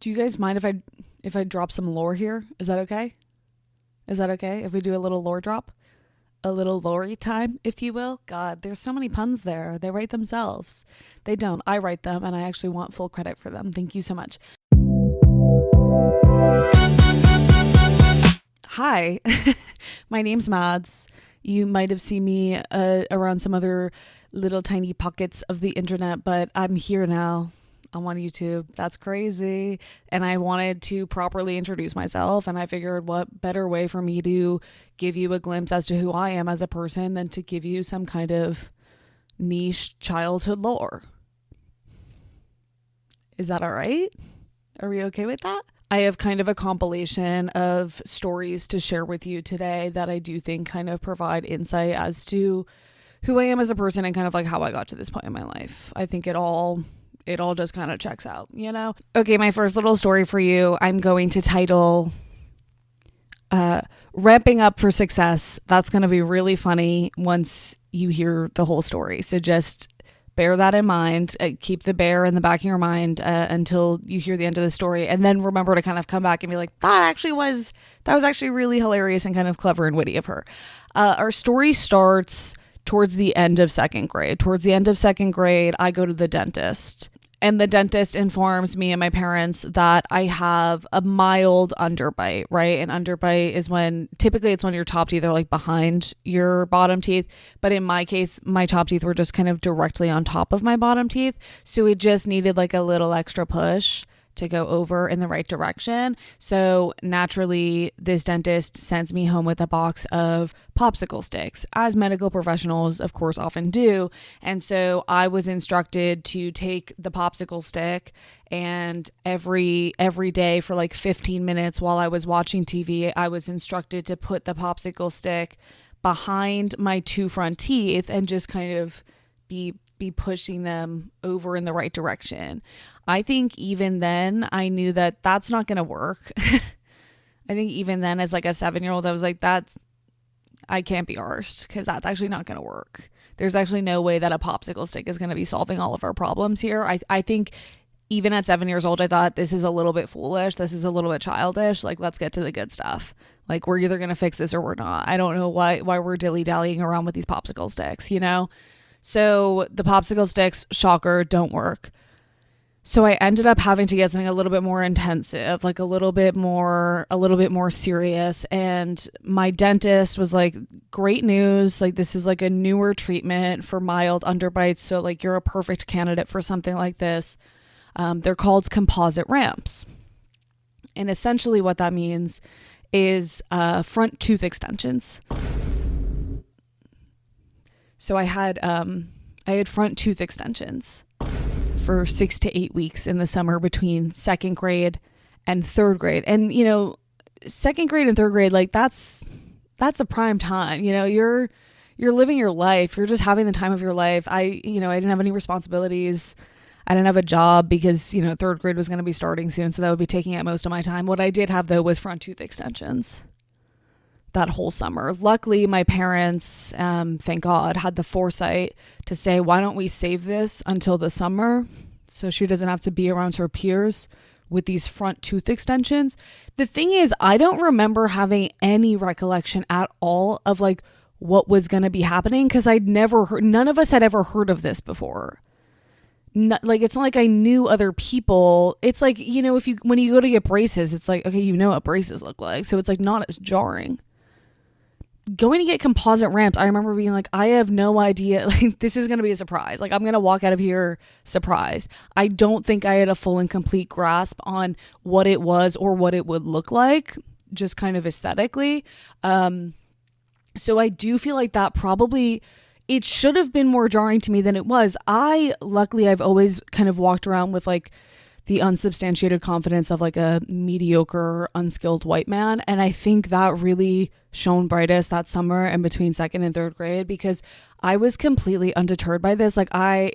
Do you guys mind if I drop some lore here? Is that okay? Is that okay if we do a little lore drop? A little lore time, if you will? God, there's so many puns there. They write themselves. They don't. I write them, and I actually want full credit for them. Thank you so much. Hi, my name's Mads. You might have seen me around some other little tiny pockets of the internet, but I'm here now. I'm on YouTube. That's crazy. And I wanted to properly introduce myself, and I figured what better way for me to give you a glimpse as to who I am as a person than to give you some kind of niche childhood lore. Is that all right? Are we okay with that? I have kind of a compilation of stories to share with you today that I do think kind of provide insight as to who I am as a person and kind of like how I got to this point in my life. I think it all just kind of checks out, you know? Okay, my first little story for you, I'm going to title Ramping Up for Success. That's going to be really funny once you hear the whole story. So just bear that in mind. Keep the bear in the back of your mind until you hear the end of the story. And then remember to kind of come back and be like, that was actually really hilarious and kind of clever and witty of her. Our story starts towards the end of second grade. Towards the end of second grade, I go to the dentist. And the dentist informs me and my parents that I have a mild underbite, right? An underbite is typically it's when your top teeth are like behind your bottom teeth. But in my case, my top teeth were just kind of directly on top of my bottom teeth. So it just needed like a little extra push to go over in the right direction. So naturally, this dentist sends me home with a box of popsicle sticks, as medical professionals, of course, often do. And so I was instructed to take the popsicle stick, and every day for like 15 minutes while I was watching TV, I was instructed to put the popsicle stick behind my two front teeth and just kind of be pushing them over in the right direction. I think even then I knew that that's not going to work. I think even then as like a 7-year-old, I was like, I can't be arsed because that's actually not going to work. There's actually no way that a popsicle stick is going to be solving all of our problems here. I think even at 7 years old, I thought this is a little bit foolish. This is a little bit childish. Like, let's get to the good stuff. Like, we're either going to fix this or we're not. I don't know why we're dilly-dallying around with these popsicle sticks, you know? So the popsicle sticks, shocker, don't work. So I ended up having to get something a little bit more intensive, like a little bit more serious. And my dentist was like, great news. Like, this is like a newer treatment for mild underbites. So like, you're a perfect candidate for something like this. They're called composite ramps. And essentially what that means is front tooth extensions. So I had front tooth extensions for 6 to 8 weeks in the summer between second grade and third grade. And, you know, second grade and third grade, like that's a prime time. You know, you're living your life. You're just having the time of your life. I didn't have any responsibilities. I didn't have a job because, you know, third grade was going to be starting soon. So that would be taking up most of my time. What I did have though was front tooth extensions that whole summer. Luckily, my parents, thank God, had the foresight to say, why don't we save this until the summer so she doesn't have to be around her peers with these front tooth extensions. The thing is, I don't remember having any recollection at all of like what was going to be happening because I'd never heard, none of us had ever heard of this before. Like, it's not like I knew other people. It's like, you know, when you go to get braces, it's like, okay, you know what braces look like. So it's like not as jarring. Going to get composite ramps, I remember being like, I have no idea. Like, this is going to be a surprise. Like, I'm going to walk out of here surprised. I don't think I had a full and complete grasp on what it was or what it would look like, just kind of aesthetically. So I do feel like that probably, it should have been more jarring to me than it was. Luckily, I've always kind of walked around with like the unsubstantiated confidence of like a mediocre, unskilled white man. And I think that really shone brightest that summer and between second and third grade because I was completely undeterred by this. Like a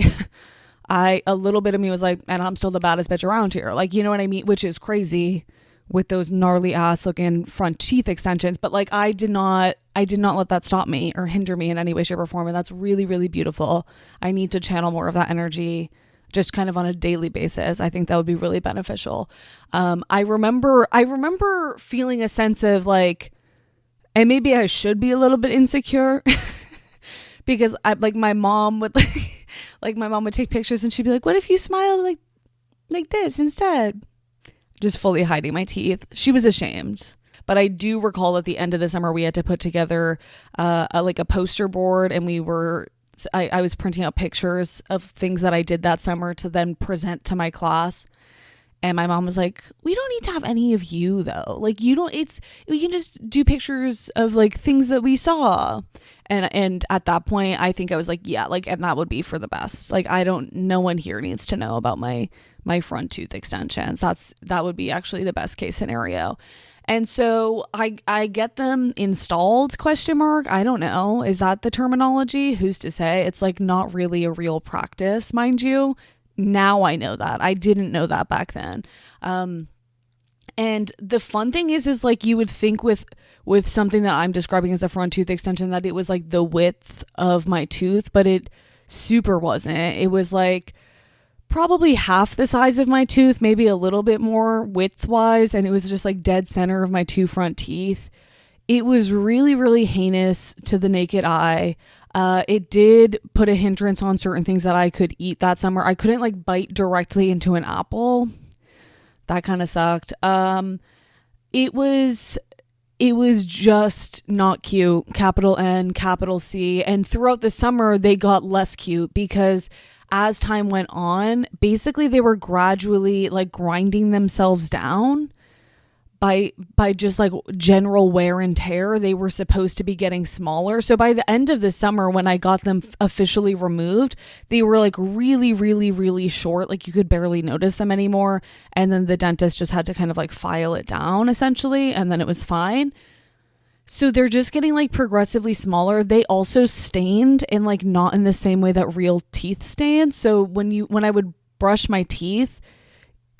little bit of me was like, and I'm still the baddest bitch around here. Like, you know what I mean? Which is crazy with those gnarly ass looking front teeth extensions. But like, I did not let that stop me or hinder me in any way, shape or form. And that's really, really beautiful. I need to channel more of that energy just kind of on a daily basis. I think that would be really beneficial. I remember feeling a sense of like, and maybe I should be a little bit insecure because my mom would my mom would take pictures and she'd be like, what if you smile like this instead? Just fully hiding my teeth. She was ashamed. But I do recall at the end of the summer, we had to put together a poster board, and I was printing out pictures of things that I did that summer to then present to my class. And my mom was like, we don't need to have any of you though. Like, we can just do pictures of like things that we saw. And at that point, I think I was like, yeah, like, and that would be for the best. Like, no one here needs to know about my front tooth extensions. That would be actually the best case scenario. And so I get them installed, ? I don't know. Is that the terminology? Who's to say? It's like not really a real practice, mind you. Now I know that. I didn't know that back then. And the fun thing is like you would think with something that I'm describing as a front tooth extension that it was like the width of my tooth, but it super wasn't. It was like probably half the size of my tooth, maybe a little bit more width-wise, and it was just like dead center of my two front teeth. It was really, really heinous to the naked eye. It did put a hindrance on certain things that I could eat that summer. I couldn't like bite directly into an apple. That kind of sucked. It was just not cute. Capital N, capital C. And throughout the summer, they got less cute because as time went on, basically they were gradually like grinding themselves down by just like general wear and tear. They were supposed to be getting smaller. So by the end of the summer, when I got them officially removed, they were like really, really, really short. Like you could barely notice them anymore. And then the dentist just had to kind of like file it down essentially. And then it was fine. So they're just getting like progressively smaller. They also stained in like not in the same way that real teeth stain. So when I would brush my teeth,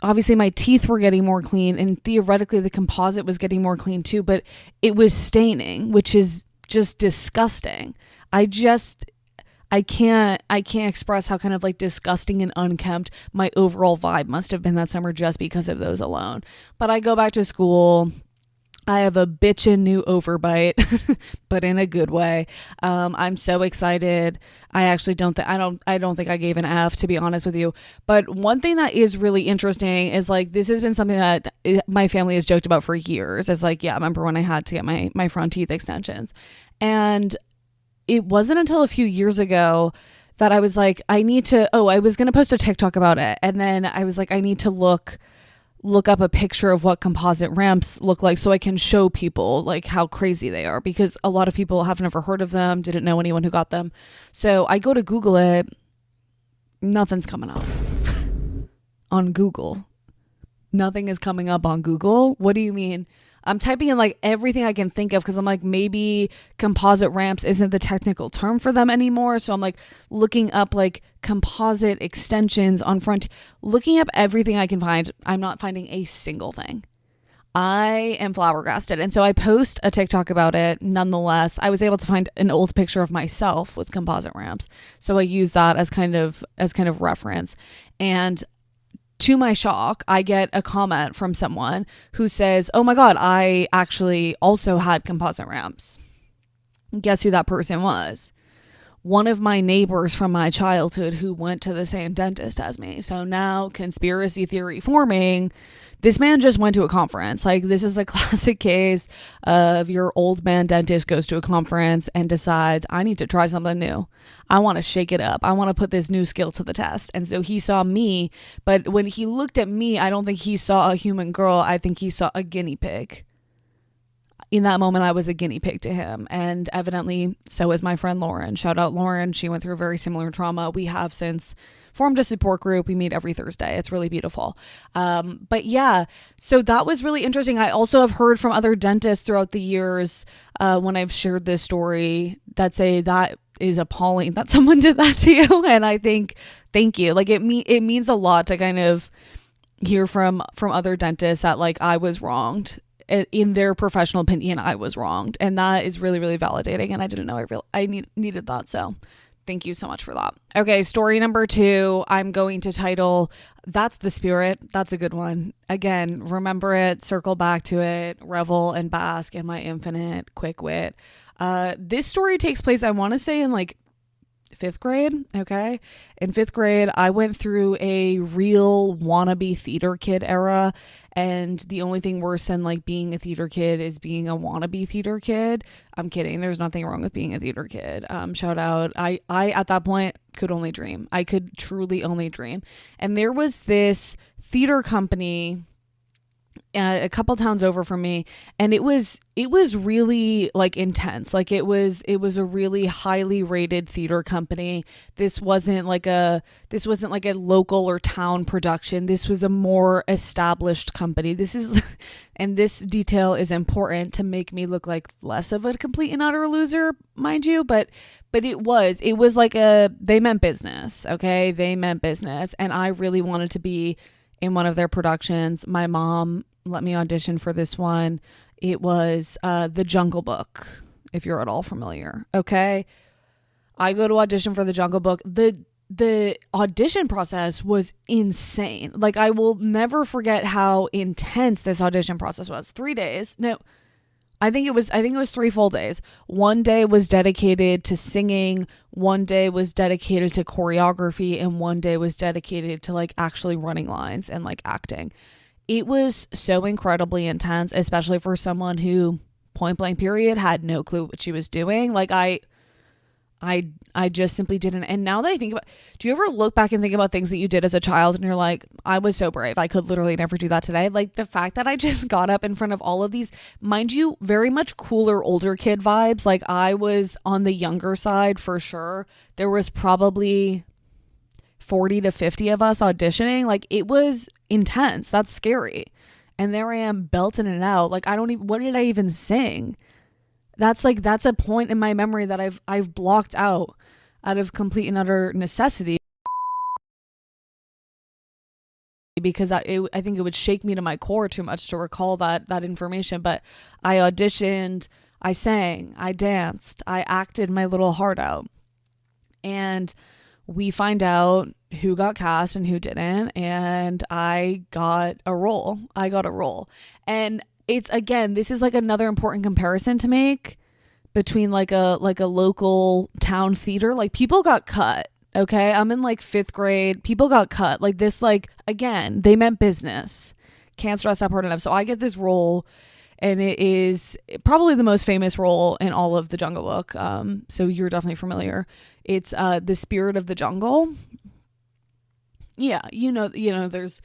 obviously my teeth were getting more clean and theoretically the composite was getting more clean too, but it was staining, which is just disgusting. I can't express how kind of like disgusting and unkempt my overall vibe must have been that summer just because of those alone. But I go back to school. I have a bitchin' new overbite, but in a good way. I'm so excited. I don't think I gave an F, to be honest with you. But one thing that is really interesting is like, this has been something that my family has joked about for years. It's like, yeah, I remember when I had to get my front teeth extensions. And it wasn't until a few years ago that I was like, I was going to post a TikTok about it. And then I was like, I need to look up a picture of what composite ramps look like so I can show people like how crazy they are, because a lot of people have never heard of them, didn't know anyone who got them. So I go to Google it. Nothing's coming up on Google. Nothing is coming up on Google. What do you mean? I'm typing in like everything I can think of because I'm like, maybe composite ramps isn't the technical term for them anymore. So I'm like looking up like composite extensions on front, looking up everything I can find. I'm not finding a single thing. I am flabbergasted. And so I post a TikTok about it. Nonetheless, I was able to find an old picture of myself with composite ramps. So I use that as kind of reference. And to my shock, I get a comment from someone who says, oh my God, I actually also had composite ramps. Guess who that person was? One of my neighbors from my childhood who went to the same dentist as me. So now conspiracy theory forming. This man just went to a conference. Like, this is a classic case of your old man dentist goes to a conference and decides, I need to try something new. I want to shake it up. I want to put this new skill to the test. And so he saw me, but when he looked at me, I don't think he saw a human girl. I think he saw a guinea pig. In that moment, I was a guinea pig to him. And evidently, so is my friend Lauren. Shout out Lauren. She went through a very similar trauma. We have since formed a support group. We meet every Thursday. It's really beautiful. But yeah, so that was really interesting. I also have heard from other dentists throughout the years when I've shared this story that say that is appalling that someone did that to you. And I think, thank you. Like it means a lot to kind of hear from other dentists that like I was wronged. In their professional opinion, I was wronged. And that is really, really validating. And I didn't know I needed that. So Thank you so much for that. Okay, story number 2, I'm going to title That's the Spirit. That's a good one. Again, remember it, circle back to it, revel and bask in my infinite quick wit. This story takes place, I want to say, in like 5th grade. Okay. In 5th grade, I went through a real wannabe theater kid era. And the only thing worse than like being a theater kid is being a wannabe theater kid. I'm kidding. There's nothing wrong with being a theater kid. Shout out. I at that point could only dream. I could truly only dream. And there was this theater company a couple towns over from me, and it was really like intense. Like it was a really highly rated theater company. This wasn't like a local or town production. This was a more established company. This is and this detail is important to make me look like less of a complete and utter loser, mind you, but it was like they meant business. Okay, they meant business, and I really wanted to be in one of their productions. My mom let me audition for this one. It was The Jungle Book, if you're at all familiar. Okay, I go to audition for The Jungle Book. The audition process was insane. Like, I will never forget how intense this audition process was. 3 days. No, I think it was 3 full days. One day was dedicated to singing, one day was dedicated to choreography, and one day was dedicated to like actually running lines and like acting. It was so incredibly intense, especially for someone who, point blank period, had no clue what she was doing. Like I just simply didn't. And now that I think about, do you ever look back and think about things that you did as a child and you're like, I was so brave. I could literally never do that today. Like the fact that I just got up in front of all of these, mind you, very much cooler older kid vibes. Like I was on the younger side for sure. There was probably 40 to 50 of us auditioning. Like it was intense. That's scary. And there I am belting it out. Like what did I even sing? That's a point in my memory that I've blocked out of complete and utter necessity, because I think it would shake me to my core too much to recall that information. But I auditioned, I sang, I danced, I acted my little heart out, and we find out who got cast and who didn't, and I got a role. And it's, again, this is like another important comparison to make between like a local town theater. Like people got cut. Okay. I'm in like 5th grade. People got cut. Like this, like, again, they meant business. Can't stress that part enough. So I get this role, and it is probably the most famous role in all of the Jungle Book. So you're definitely familiar. It's the Spirit of the Jungle. Yeah, you know, there's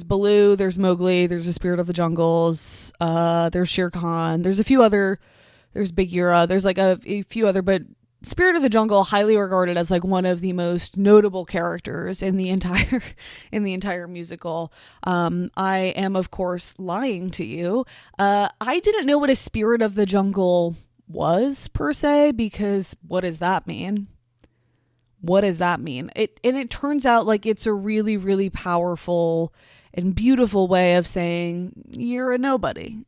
Baloo, there's Mowgli, there's the Spirit of the Jungles, there's Shere Khan, there's Bagheera, there's like a few other, but Spirit of the Jungle, highly regarded as like one of the most notable characters in the entire musical. I am, of course, lying to you. I didn't know what a Spirit of the Jungle was per se, because what does that mean? What does that mean? It turns out like it's a really, really powerful and beautiful way of saying you're a nobody,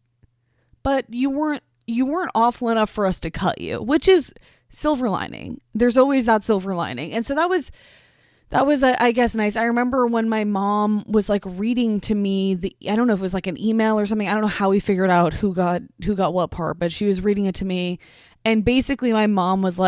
but you weren't awful enough for us to cut you, which is silver lining. There's always that silver lining. And so that was I guess nice. I remember when my mom was like reading to me I don't know if it was like an email or something. I don't know how we figured out who got what part, but she was reading it to me. And basically my mom was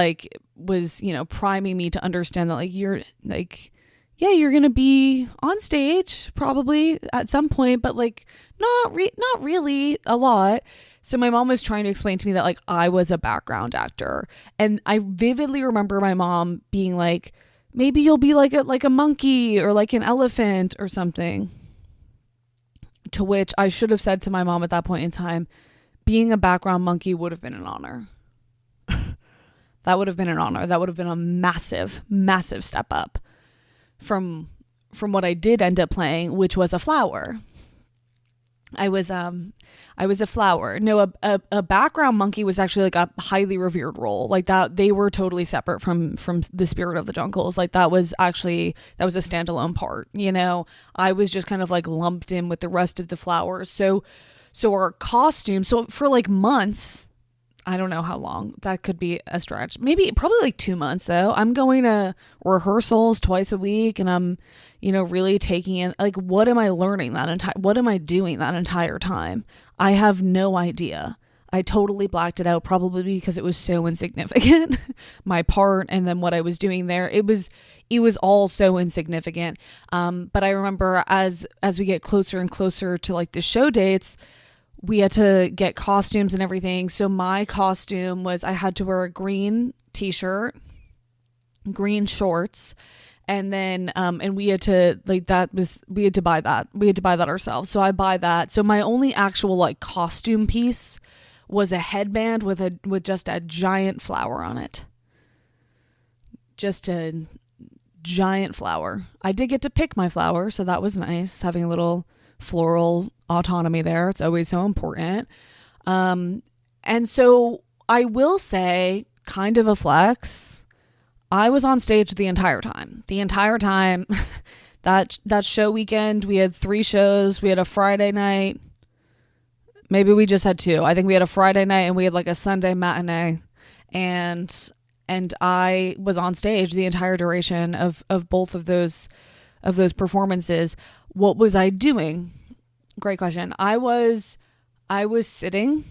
priming me to understand that like, you're like, yeah, you're going to be on stage probably at some point, but like not really a lot. So my mom was trying to explain to me that like I was a background actor. And I vividly remember my mom being like, maybe you'll be like a monkey or like an elephant or something. To which I should have said to my mom at that point in time, being a background monkey would have been an honor. That would have been an honor. That would have been a massive, massive step up from what I did end up playing, which was a flower. I was a flower. No, a background monkey was actually like a highly revered role. Like that, they were totally separate from the Spirit of the Jungles. Like that was a standalone part. You know, I was just kind of like lumped in with the rest of the flowers. So our costume. So for like months, I don't know how long. That could be a stretch. Maybe probably like 2 months though. I'm going to rehearsals twice a week, and I'm, really taking in, like, what am I learning what am I doing that entire time? I have no idea. I totally blacked it out, probably because it was so insignificant, my part, and then what I was doing there. It was all so insignificant. But I remember as we get closer and closer to like the show dates, we had to get costumes and everything. So my costume was, I had to wear a green t-shirt, green shorts, and then and we had to we had to buy that ourselves. So I buy that. So my only actual like costume piece was a headband with just a giant flower on it. Just a giant flower. I did get to pick my flower, so that was nice, having a little floral autonomy there. It's always so important. And so I will say, kind of a flex, I was on stage the entire time. That show weekend, we had 3 shows. We had a Friday night. Maybe we just had 2. I think we had a Friday night and we had like a Sunday matinee. And I was on stage the entire duration of both of those performances. What was I doing? Great question. I was sitting.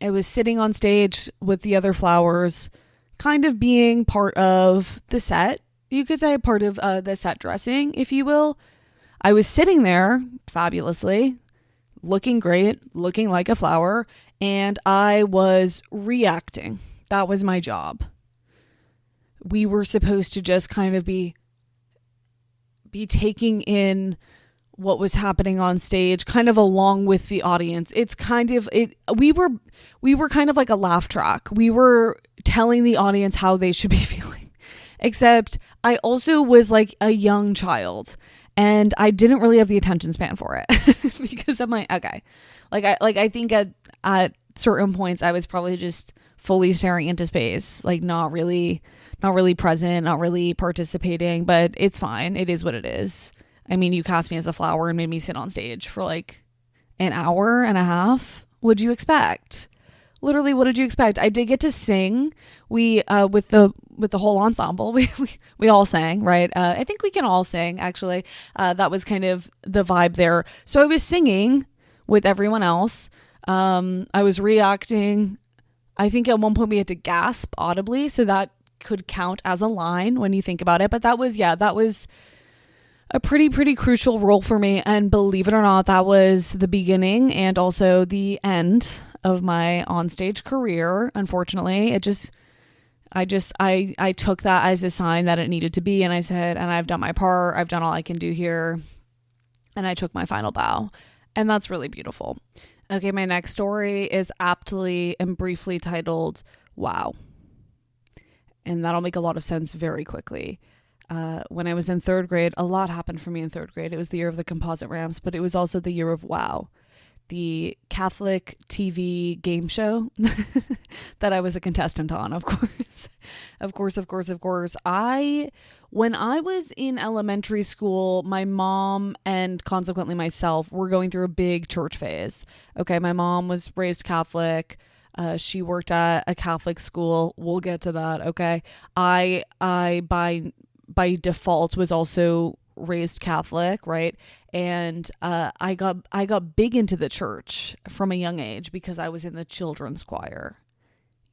I was sitting on stage with the other flowers, kind of being part of the set. You could say part of the set dressing, if you will. I was sitting there fabulously, looking great, looking like a flower, and I was reacting. That was my job. We were supposed to just kind of be taking in what was happening on stage, kind of along with the audience. It's kind of we were kind of like a laugh track. We were telling the audience how they should be feeling. Except I also was like a young child, and I didn't really have the attention span for it because I'm like, okay. I think at certain points I was probably just fully staring into space, like not really present, not really participating, but it's fine. It is what it is. I mean, you cast me as a flower and made me sit on stage for like an hour and a half. What'd you expect? Literally, what did you expect? I did get to sing. We with the whole ensemble, we all sang, right? I think we can all sing, actually. That was kind of the vibe there. So I was singing with everyone else. I was reacting. I think at one point we had to gasp audibly, so that could count as a line when you think about it. But that was a pretty crucial role for me, and believe it or not, that was the beginning and also the end of my onstage career. Unfortunately, I took that as a sign that it needed to be, and I said, and I've done my part, I've done all I can do here, and I took my final bow, and that's really beautiful. Okay, my next story is aptly and briefly titled Wow, and that'll make a lot of sense very quickly. When I was in 3rd grade, a lot happened for me in 3rd grade. It was the year of the composite ramps, but it was also the year of Wow, the Catholic TV game show that I was a contestant on, of course. When I was in elementary school, my mom and consequently myself were going through a big church phase. Okay, my mom was raised Catholic. She worked at a Catholic school. We'll get to that, okay? I by default was also raised Catholic, right? And I got big into the church from a young age because I was in the children's choir.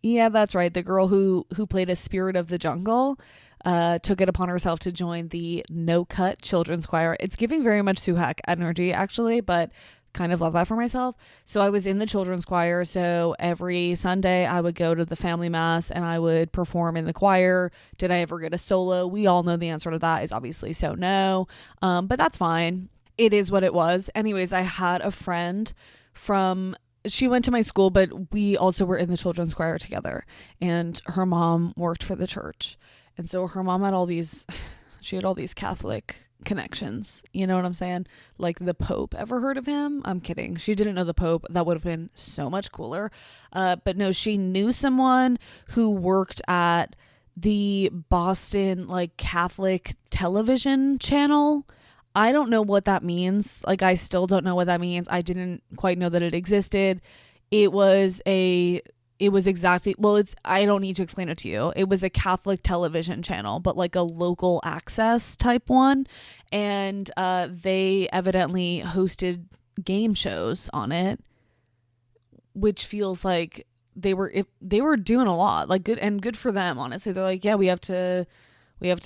Yeah, that's right. The girl who played a Spirit of the Jungle took it upon herself to join the no-cut children's choir. It's giving very much Suhak energy, actually, but kind of love that for myself. So I was in the children's choir. So every Sunday I would go to the family mass and I would perform in the choir. Did I ever get a solo? We all know the answer to that is obviously so no. But that's fine. It is what it was. Anyways, I had a friend she went to my school, but we also were in the children's choir together, and her mom worked for the church. And so her mom had all these Catholic connections. You know what I'm saying? Like the Pope. Ever heard of him? I'm kidding. She didn't know the Pope. That would have been so much cooler. But no, she knew someone who worked at the Boston Catholic television channel. I don't know what that means. I still don't know what that means. I didn't quite know that it existed. It was a it was exactly, well, it's, I don't need to explain it to you. It was a Catholic television channel, but like a local access type one. And they evidently hosted game shows on it, which feels like they were doing a lot, like good for them, honestly. They're like, yeah, we have to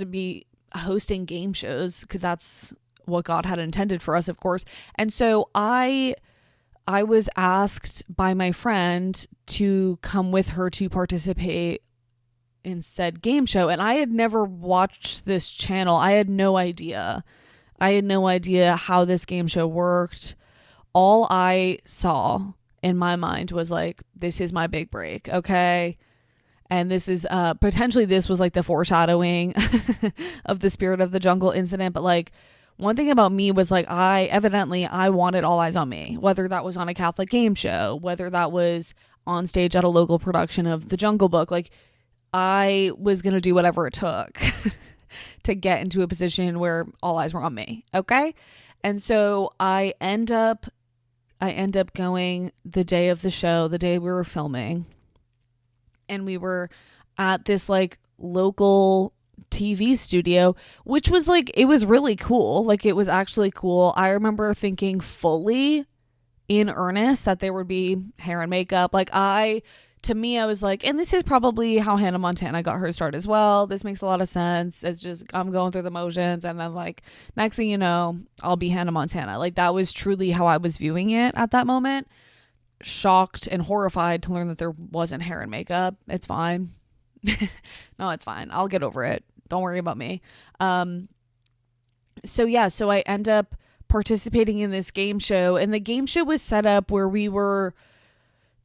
be hosting game shows because that's what God had intended for us, of course. And so I was asked by my friend to come with her to participate in said game show. And I had never watched this channel. I had no idea. How this game show worked. All I saw in my mind was like, this is my big break. Okay. And this is potentially, this was like the foreshadowing of the Spirit of the Jungle incident. But like, one thing about me was like, I wanted all eyes on me, whether that was on a Catholic game show, whether that was on stage at a local production of The Jungle Book. Like, I was going to do whatever it took to get into a position where all eyes were on me. Okay. And so I end up going the day of the show, the day we were filming, and we were at this like local TV studio, which was like, it was really cool. Like, it was actually cool. I remember thinking fully in earnest that there would be hair and makeup. Like, to me, I was like, and this is probably how Hannah Montana got her start as well. This makes a lot of sense. It's just, I'm going through the motions, and then like, next thing you know, I'll be Hannah Montana. Like, that was truly how I was viewing it at that moment. Shocked and horrified to learn that there wasn't hair and makeup. It's fine. No, it's fine. I'll get over it. Don't worry about me. So I end up participating in this game show, and the game show was set up where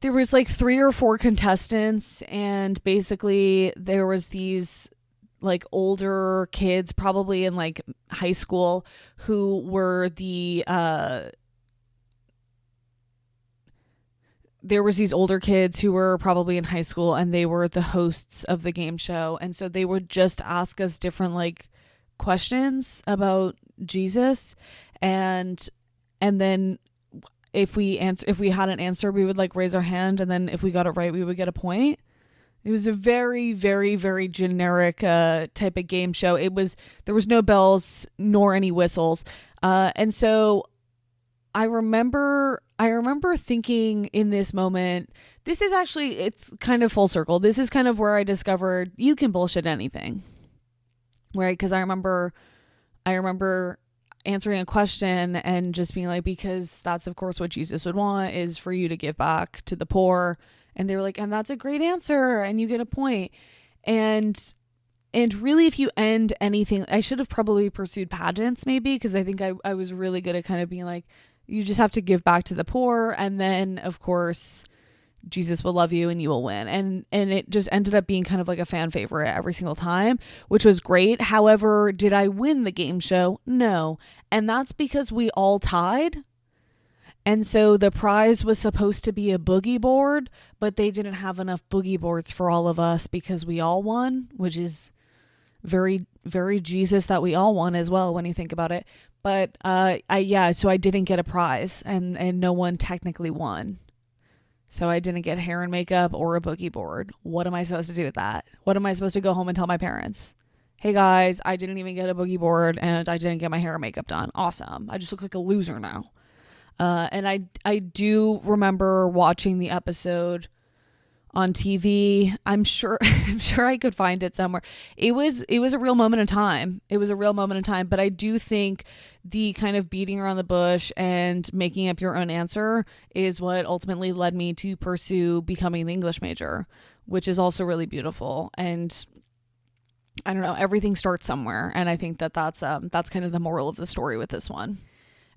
there was like 3 or 4 contestants, and basically there was these like older kids, probably in like high school, who were there was these older kids who were probably in high school, and they were the hosts of the game show. And so they would just ask us different like questions about Jesus. And then if we had an answer, we would like raise our hand. And then if we got it right, we would get a point. It was a very, very, very generic type of game show. There was no bells nor any whistles. And so I remember thinking in this moment, this is actually, it's kind of full circle. This is kind of where I discovered you can bullshit anything, right? Because I remember answering a question and just being like, because that's of course what Jesus would want, is for you to give back to the poor. And they were like, and that's a great answer, and you get a point. And really, if you end anything, I should have probably pursued pageants maybe, because I think I was really good at kind of being like, you just have to give back to the poor, and then of course Jesus will love you and you will win. And it just ended up being kind of like a fan favorite every single time, which was great. However, did I win the game show? No. And that's because we all tied. And so the prize was supposed to be a boogie board, but they didn't have enough boogie boards for all of us because we all won, which is very, very Jesus that we all won as well when you think about it. But so I didn't get a prize, and no one technically won. So I didn't get hair and makeup or a boogie board. What am I supposed to do with that? What am I supposed to go home and tell my parents? Hey guys, I didn't even get a boogie board, and I didn't get my hair and makeup done. Awesome. I just look like a loser now. And I do remember watching the episode on TV. I'm sure I could find it somewhere. It was a real moment in time. But I do think the kind of beating around the bush and making up your own answer is what ultimately led me to pursue becoming an English major, which is also really beautiful. And I don't know, everything starts somewhere. And I think that's kind of the moral of the story with this one.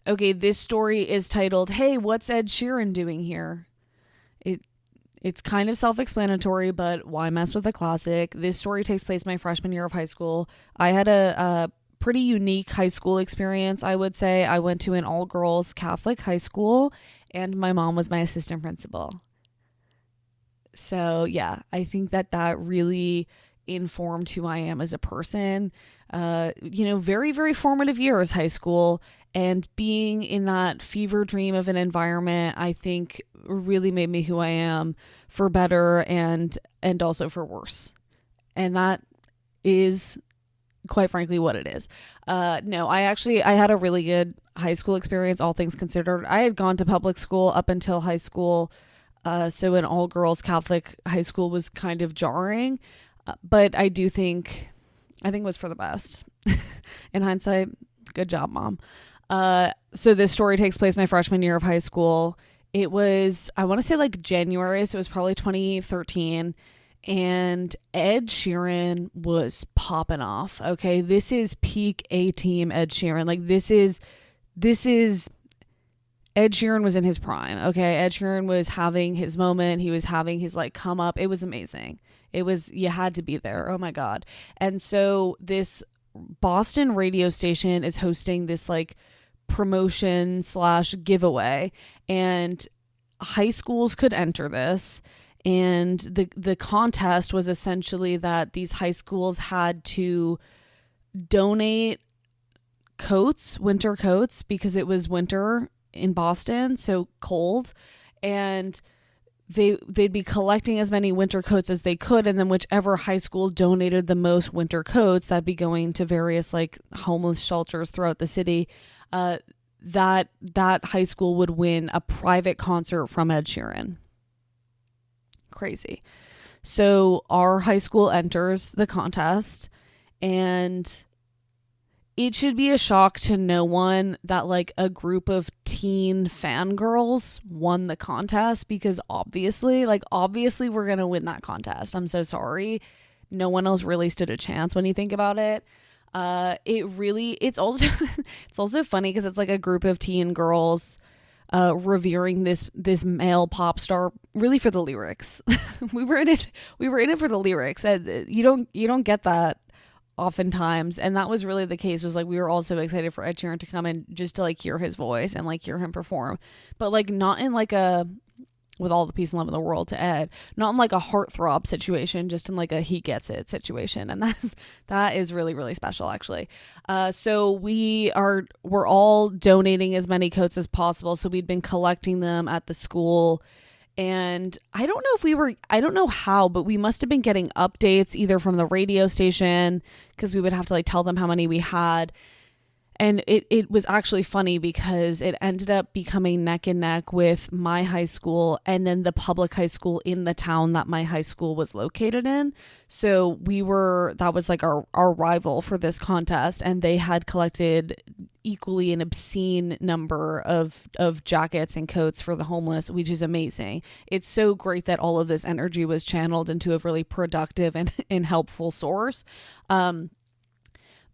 Okay, this story is titled, Hey, What's Ed Sheeran Doing Here? It's kind of self-explanatory, but why mess with a classic? This story takes place my freshman year of high school. I had a pretty unique high school experience, I would say. I went to an all-girls Catholic high school, and my mom was my assistant principal. So, yeah, I think that really informed who I am as a person. Very, very formative years, high school. And being in that fever dream of an environment, I think really made me who I am, for better and also for worse. And that is quite frankly what it is. No, I had a really good high school experience, all things considered. I had gone to public school up until high school. So an all girls Catholic high school was kind of jarring. But I think it was for the best. In hindsight, good job, Mom. So this story takes place my freshman year of high school. It was, I want to say like January, so it was probably 2013. And Ed Sheeran was popping off. Okay, this is peak A-team Ed Sheeran. Like this is Ed Sheeran was in his prime. Okay, Ed Sheeran was having his moment. He was having his like come up. It was amazing. You had to be there. Oh my God. And so this Boston radio station is hosting this like promotion / giveaway, and high schools could enter this. And the contest was essentially that these high schools had to donate winter coats, because it was winter in Boston, so cold, and they'd be collecting as many winter coats as they could, and then whichever high school donated the most winter coats, that'd be going to various like homeless shelters throughout the city. That high school would win a private concert from Ed Sheeran. Crazy. So our high school enters the contest, and it should be a shock to no one that like a group of teen fangirls won the contest, because obviously we're going to win that contest. I'm so sorry. No one else really stood a chance when you think about it. It's also it's also funny because it's like a group of teen girls revering this male pop star, really for the lyrics. we were in it for the lyrics. You don't get that oftentimes, and that was really the case. Was like we were all so excited for Ed Sheeran to come in, just to like hear his voice and like hear him perform, but like not in like a, with all the peace and love in the world to Ed, not in like a heartthrob situation, just in like a he gets it situation. And that is really, really special, actually. So we're all donating as many coats as possible. So we'd been collecting them at the school, and I don't know how, but we must have been getting updates either from the radio station, because we would have to like tell them how many we had. And it was actually funny because it ended up becoming neck and neck with my high school and then the public high school in the town that my high school was located in. So that was like our rival for this contest, and they had collected equally an obscene number of jackets and coats for the homeless, which is amazing. It's so great that all of this energy was channeled into a really productive and helpful source.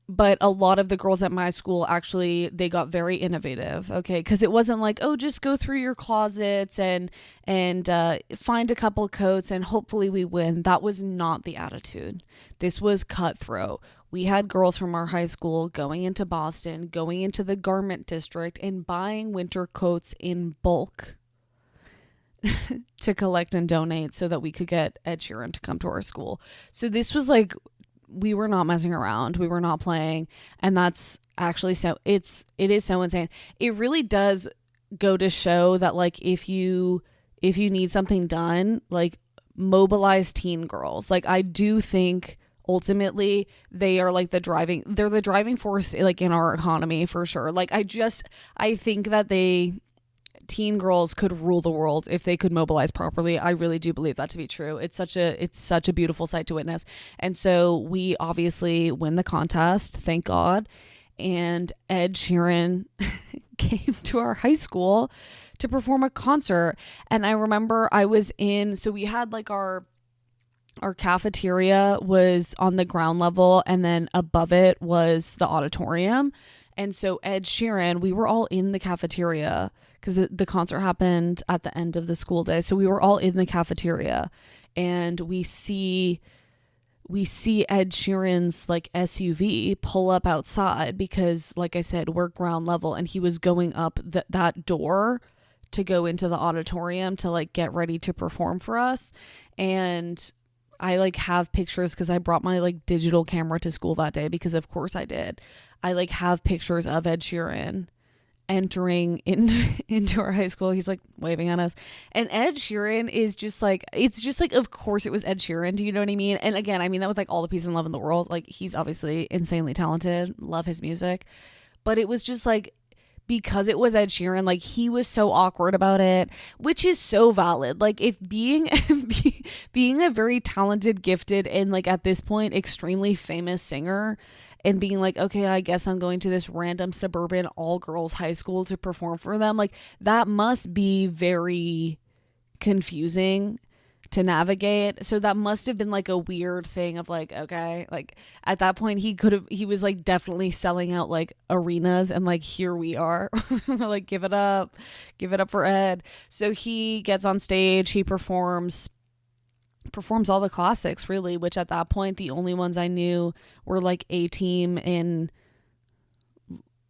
But a lot of the girls at my school, actually, they got very innovative, okay? Because it wasn't like, oh, just go through your closets and find a couple coats and hopefully we win. That was not the attitude. This was cutthroat. We had girls from our high school going into Boston, going into the garment district and buying winter coats in bulk to collect and donate so that we could get Ed Sheeran to come to our school. So this was like, we were not messing around. We were not playing. And that's actually it is so insane. It really does go to show that like, if you need something done, like mobilize teen girls. Like I do think ultimately they are like the driving force like in our economy for sure. Like I think that teen girls could rule the world if they could mobilize properly. I really do believe that to be true. It's such a beautiful sight to witness. And so we obviously win the contest, thank God. And Ed Sheeran came to our high school to perform a concert. And I remember so we had like our cafeteria was on the ground level, and then above it was the auditorium. And so Ed Sheeran, we were all in the cafeteria because the concert happened at the end of the school day. So we were all in the cafeteria, and we see Ed Sheeran's like SUV pull up outside because, like I said, we're ground level, and he was going up that door to go into the auditorium to like get ready to perform for us. And I like have pictures because I brought my like digital camera to school that day, because of course I did. I like have pictures of Ed Sheeran entering into our high school. He's like waving at us, and Ed Sheeran is just like, it's just like, of course it was Ed Sheeran. Do you know what I mean? And again, I mean that with like all the peace and love in the world. Like, he's obviously insanely talented, love his music, but it was just like, because it was Ed Sheeran, like, he was so awkward about it, which is so valid. Like, if being being a very talented, gifted, and like at this point extremely famous singer, and being like, okay, I guess I'm going to this random suburban all girls high school to perform for them, like, that must be very confusing to navigate. So that must have been like a weird thing of like, okay, like at that point he was like definitely selling out like arenas, and like, here we are. Like, give it up for Ed. So he gets on stage, he performs all the classics, really, which at that point the only ones I knew were like A-Team and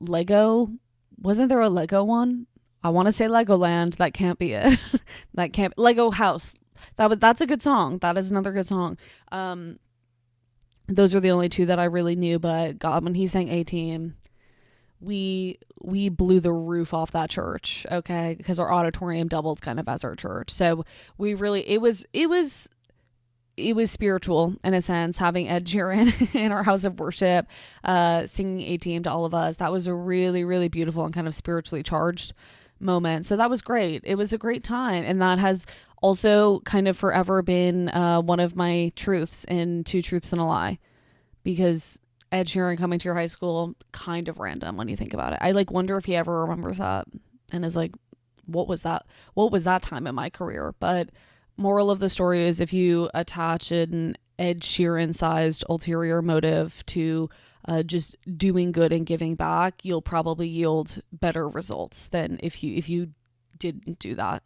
Lego. Wasn't there a Lego one? I want to say Legoland. That can't be it. That can't. Lego House. That's a good song. That is another good song. Those are the only two that I really knew. But God, when he sang A-Team, we blew the roof off that church. Okay, because our auditorium doubled kind of as our church. So we really, it was spiritual in a sense, having Ed Sheeran in our house of worship, singing A-Team to all of us. That was a really, really beautiful and kind of spiritually charged moment. So that was great. It was a great time. And that has also kind of forever been one of my truths in Two Truths and a Lie, because Ed Sheeran coming to your high school, kind of random when you think about it. I like wonder if he ever remembers that and is like, what was that time in my career? But moral of the story is, if you attach an Ed Sheeran sized ulterior motive to just doing good and giving back, you'll probably yield better results than if you didn't do that.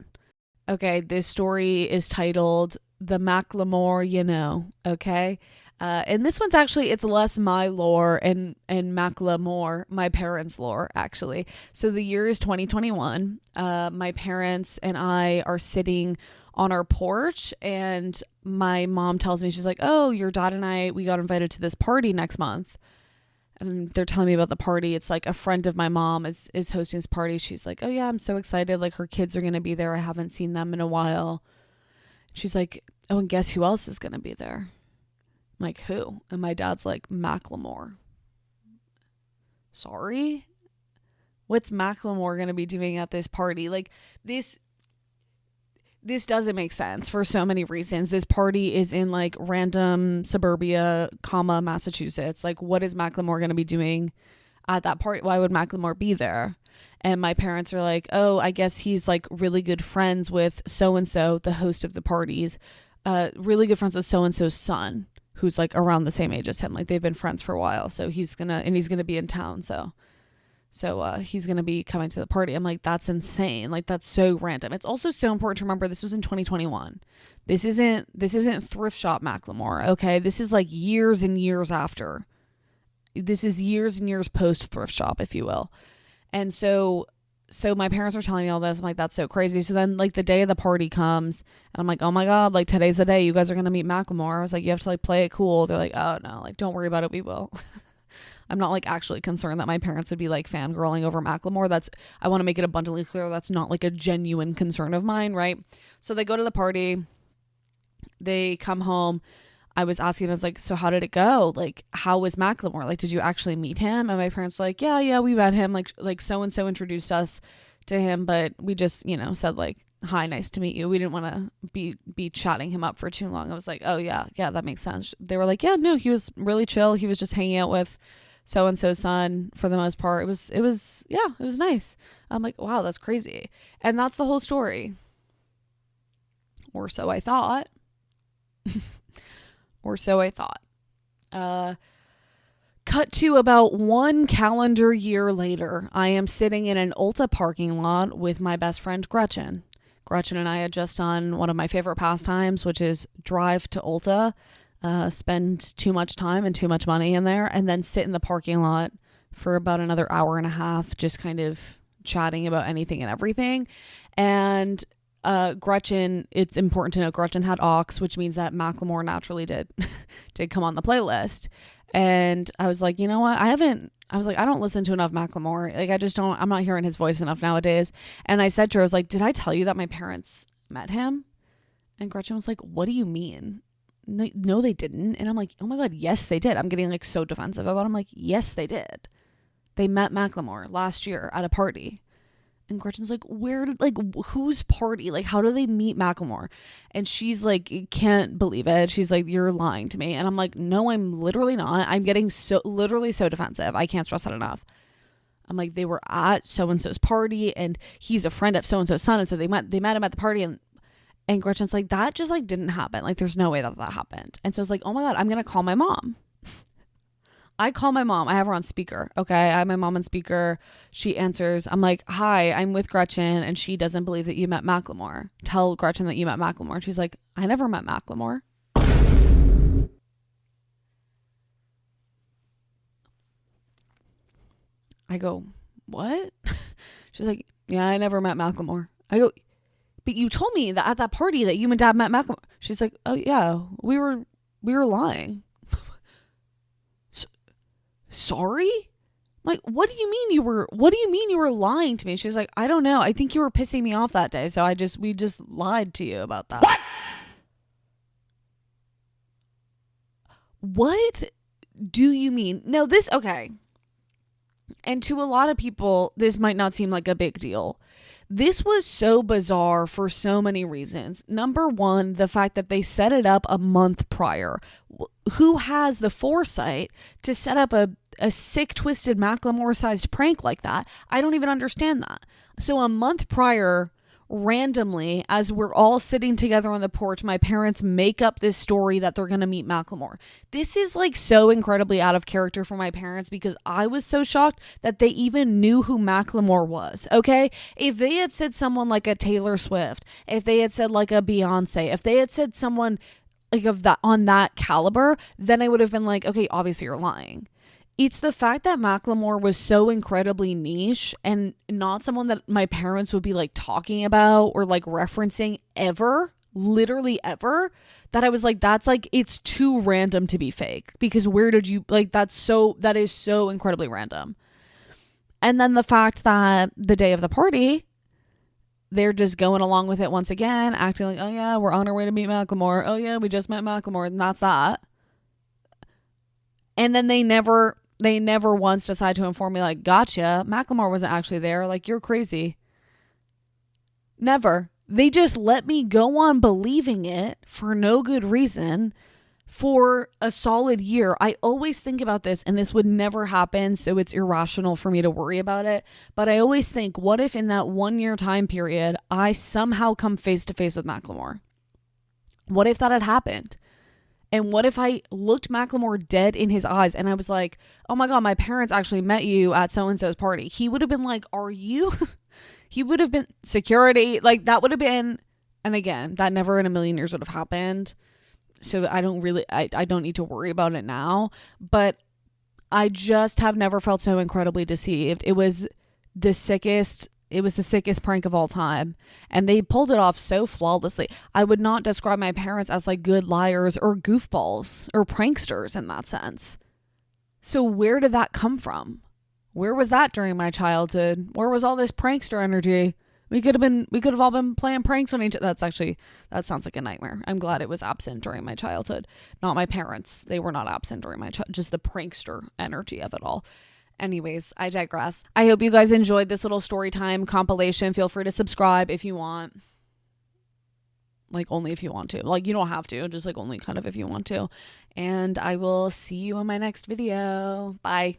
Okay, this story is titled The Macklemore You Know, okay? And this one's actually, it's less my lore and Macklemore, my parents' lore, actually. So the year is 2021. My parents and I are sitting on our porch, and my mom tells me, she's like, oh, your dad and I, we got invited to this party next month. And they're telling me about the party. It's like a friend of my mom is hosting this party. She's like, oh yeah, I'm so excited. Like, her kids are going to be there. I haven't seen them in a while. She's like, oh, and guess who else is going to be there? I'm like, who? And my dad's like, Macklemore. Sorry? What's Macklemore going to be doing at this party? Like, this doesn't make sense for so many reasons. This party is in like random suburbia, Massachusetts. Like, what is Macklemore going to be doing at that party? Why would Macklemore be there? And my parents are like, oh, I guess he's like really good friends with so-and-so, the host of the parties, really good friends with so-and-so's son, who's like around the same age as him. Like, they've been friends for a while. So he's going to be in town. So he's going to be coming to the party. I'm like, that's insane. Like, that's so random. It's also so important to remember this was in 2021. This isn't thrift shop Macklemore. Okay. This is like years and years after. This is years and years post thrift shop, if you will. And so my parents are telling me all this. I'm like, that's so crazy. So then like the day of the party comes, and I'm like, oh my God, like today's the day you guys are going to meet Macklemore. I was like, you have to like play it cool. They're like, oh no, like don't worry about it. We will. I'm not like actually concerned that my parents would be like fangirling over Macklemore. I want to make it abundantly clear that's not like a genuine concern of mine, right? So they go to the party, they come home. I was asking them, I was like, so how did it go? Like, how was Macklemore? Like, did you actually meet him? And my parents were like, yeah, we met him. Like so-and-so introduced us to him, but we just, said like, hi, nice to meet you. We didn't want to be chatting him up for too long. I was like, oh yeah, that makes sense. They were like, yeah, no, he was really chill. He was just hanging out with so-and-so's son for the most part. It was nice. I'm like, wow, that's crazy. And that's the whole story. Or so I thought. Cut to about 1 calendar year later, I am sitting in an Ulta parking lot with my best friend Gretchen. Gretchen and I had just done one of my favorite pastimes, which is drive to Ulta, spend too much time and too much money in there, and then sit in the parking lot for about another hour and a half, just kind of chatting about anything and everything. And Gretchen, it's important to know, Gretchen had aux, which means that Macklemore naturally did come on the playlist. And I was like, you know what? I I was like, I don't listen to enough Macklemore. Like, I just don't, I'm not hearing his voice enough nowadays. And I said to her, I was like, did I tell you that my parents met him? And Gretchen was like, what do you mean? No, they didn't. And I'm like, oh my God, yes, they did. I'm getting like so defensive about it. I'm like, yes, they did. They met Macklemore last year at a party. And Gretchen's like, where, like, whose party? Like, how do they meet Macklemore? And she's like, can't believe it. She's like, you're lying to me. And I'm like, no, I'm literally not. I'm getting literally so defensive. I can't stress that enough. I'm like, they were at so-and-so's party and he's a friend of so-and-so's son. And so they met him at the party. And Gretchen's like, that just like didn't happen. Like, there's no way that happened. And so I was like, oh my God, I'm going to call my mom. I call my mom. I have her on speaker. Okay. I have my mom on speaker. She answers. I'm like, hi, I'm with Gretchen. And she doesn't believe that you met Macklemore. Tell Gretchen that you met Macklemore. And she's like, I never met Macklemore. I go, what? She's like, yeah, I never met Macklemore. I go, but you told me that at that party that you and Dad met Macklemore. She's like, oh yeah, we were lying. Sorry? I'm like, what do you mean you were lying to me? She's like, I don't know. I think you were pissing me off that day. So we just lied to you about that. What do you mean? No, okay. And to a lot of people, this might not seem like a big deal. This was so bizarre for so many reasons. Number one, the fact that they set it up a month prior. Who has the foresight to set up a sick, twisted Macklemore-sized prank like that? I don't even understand that. So a month prior, randomly, as we're all sitting together on the porch, my parents make up this story that they're going to meet Macklemore. This is like so incredibly out of character for my parents because I was so shocked that they even knew who Macklemore was. Okay. If they had said someone like a Taylor Swift, if they had said like a Beyonce, if they had said someone like of that on that caliber, then I would have been like, okay, obviously you're lying. It's the fact that Macklemore was so incredibly niche and not someone that my parents would be like talking about or like referencing ever, literally ever, that I was like, that's like, it's too random to be fake because where did you like, that is so incredibly random. And then the fact that the day of the party, they're just going along with it once again, acting like, oh yeah, we're on our way to meet Macklemore. Oh yeah, we just met Macklemore and that's that. And then they never once decide to inform me like, gotcha, Macklemore wasn't actually there. Like, you're crazy. Never. They just let me go on believing it for no good reason for a solid year. I always think about this, and this would never happen, so it's irrational for me to worry about it. But I always think, what if in that 1 year time period, I somehow come face to face with Macklemore? What if that had happened? And what if I looked Macklemore dead in his eyes and I was like, oh my God, my parents actually met you at so-and-so's party. He would have been like, are you? He would have been security. Like that would have been, and again, that never in a million years would have happened. So I don't need to worry about it now. But I just have never felt so incredibly deceived. It was the sickest prank of all time. And they pulled it off so flawlessly. I would not describe my parents as like good liars or goofballs or pranksters in that sense. So where did that come from? Where was that during my childhood? Where was all this prankster energy? We could have all been playing pranks on each other. That sounds like a nightmare. I'm glad it was absent during my childhood. Not my parents. They were not absent during my just the prankster energy of it all. Anyways, I digress. I hope you guys enjoyed this little story time compilation. Feel free to subscribe if you want. Like only if you want to. Like you don't have to. Just like only kind of if you want to. And I will see you in my next video. Bye.